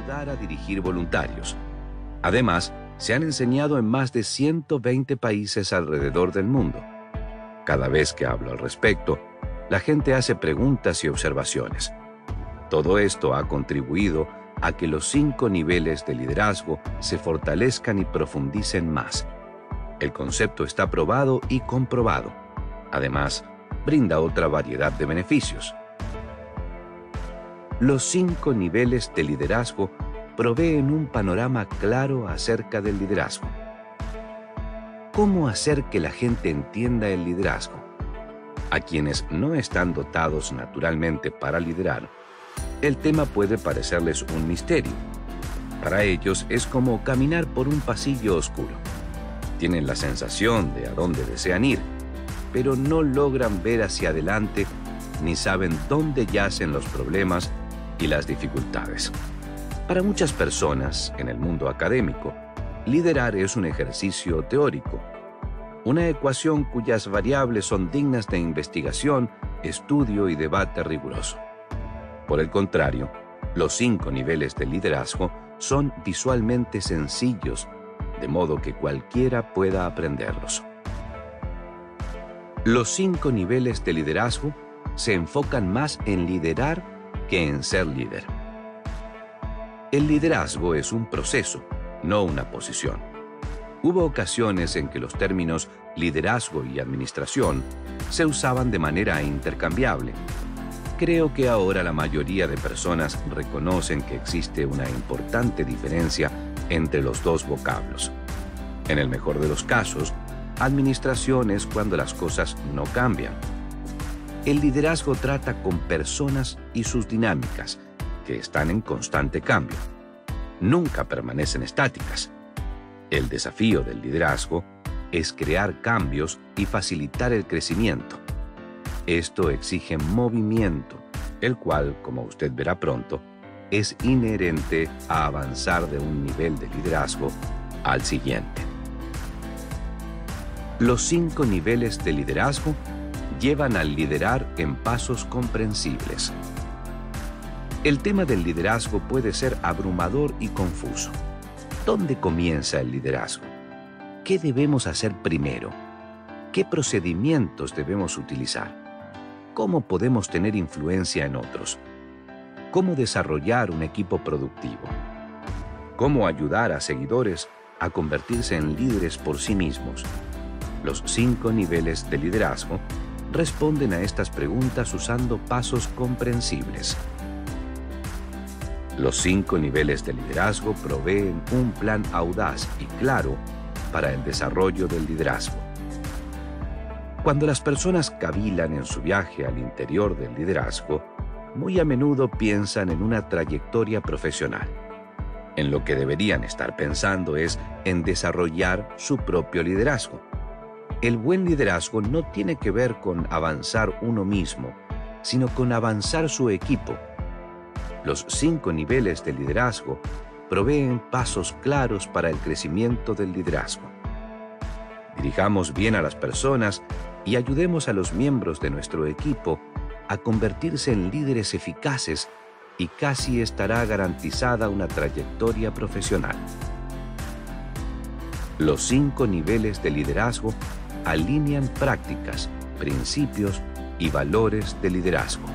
ayudar a dirigir voluntarios. Además, se han enseñado en más de 120 países alrededor del mundo. Cada vez que hablo al respecto, la gente hace preguntas y observaciones. Todo esto ha contribuido a que los 5 niveles de liderazgo se fortalezcan y profundicen más. El concepto está probado y comprobado. Además, brinda otra variedad de beneficios. Los 5 niveles de liderazgo proveen un panorama claro acerca del liderazgo. ¿Cómo hacer que la gente entienda el liderazgo? A quienes no están dotados naturalmente para liderar, el tema puede parecerles un misterio. Para ellos es como caminar por un pasillo oscuro. Tienen la sensación de a dónde desean ir, pero no logran ver hacia adelante ni saben dónde yacen los problemas y las dificultades. Para muchas personas en el mundo académico, liderar es un ejercicio teórico, una ecuación cuyas variables son dignas de investigación, estudio y debate riguroso. Por el contrario, los 5 niveles de liderazgo son visualmente sencillos, de modo que cualquiera pueda aprenderlos. Los 5 niveles de liderazgo se enfocan más en liderar que en ser líder. El liderazgo es un proceso, no una posición. Hubo ocasiones en que los términos liderazgo y administración se usaban de manera intercambiable. Creo que ahora la mayoría de personas reconocen que existe una importante diferencia entre los dos vocablos. En el mejor de los casos, administración es cuando las cosas no cambian. El liderazgo trata con personas y sus dinámicas, que están en constante cambio. Nunca permanecen estáticas. El desafío del liderazgo es crear cambios y facilitar el crecimiento. Esto exige movimiento, el cual, como usted verá pronto, es inherente a avanzar de un nivel de liderazgo al siguiente. Los 5 niveles de liderazgo llevan al liderar en pasos comprensibles. El tema del liderazgo puede ser abrumador y confuso. ¿Dónde comienza el liderazgo? ¿Qué debemos hacer primero? ¿Qué procedimientos debemos utilizar? ¿Cómo podemos tener influencia en otros? ¿Cómo desarrollar un equipo productivo? ¿Cómo ayudar a seguidores a convertirse en líderes por sí mismos? Los 5 niveles de liderazgo responden a estas preguntas usando pasos comprensibles. Los 5 niveles de liderazgo proveen un plan audaz y claro para el desarrollo del liderazgo. Cuando las personas cavilan en su viaje al interior del liderazgo, muy a menudo piensan en una trayectoria profesional. En lo que deberían estar pensando es en desarrollar su propio liderazgo. El buen liderazgo no tiene que ver con avanzar uno mismo, sino con avanzar su equipo. Los 5 niveles de liderazgo proveen pasos claros para el crecimiento del liderazgo. Dirijamos bien a las personas y ayudemos a los miembros de nuestro equipo a convertirse en líderes eficaces y casi estará garantizada una trayectoria profesional. Los 5 niveles de liderazgo alinean prácticas, principios y valores de liderazgo.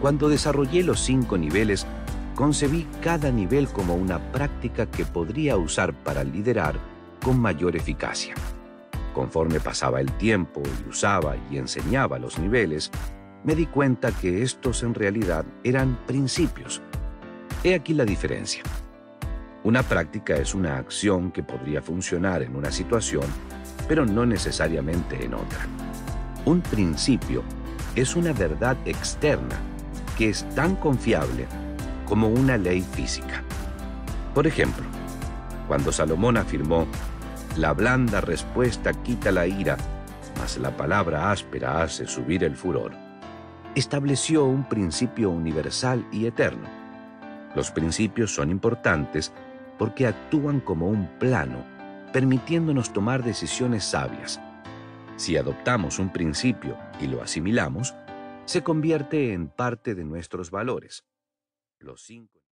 Cuando desarrollé los 5 niveles, concebí cada nivel como una práctica que podría usar para liderar con mayor eficacia. Conforme pasaba el tiempo y usaba y enseñaba los niveles, me di cuenta que estos en realidad eran principios. He aquí la diferencia. Una práctica es una acción que podría funcionar en una situación, pero no necesariamente en otra. Un principio es una verdad externa que es tan confiable como una ley física. Por ejemplo, cuando Salomón afirmó: «La blanda respuesta quita la ira, mas la palabra áspera hace subir el furor», estableció un principio universal y eterno. Los principios son importantes porque actúan como un plano, permitiéndonos tomar decisiones sabias. Si adoptamos un principio y lo asimilamos, se convierte en parte de nuestros valores. Los 5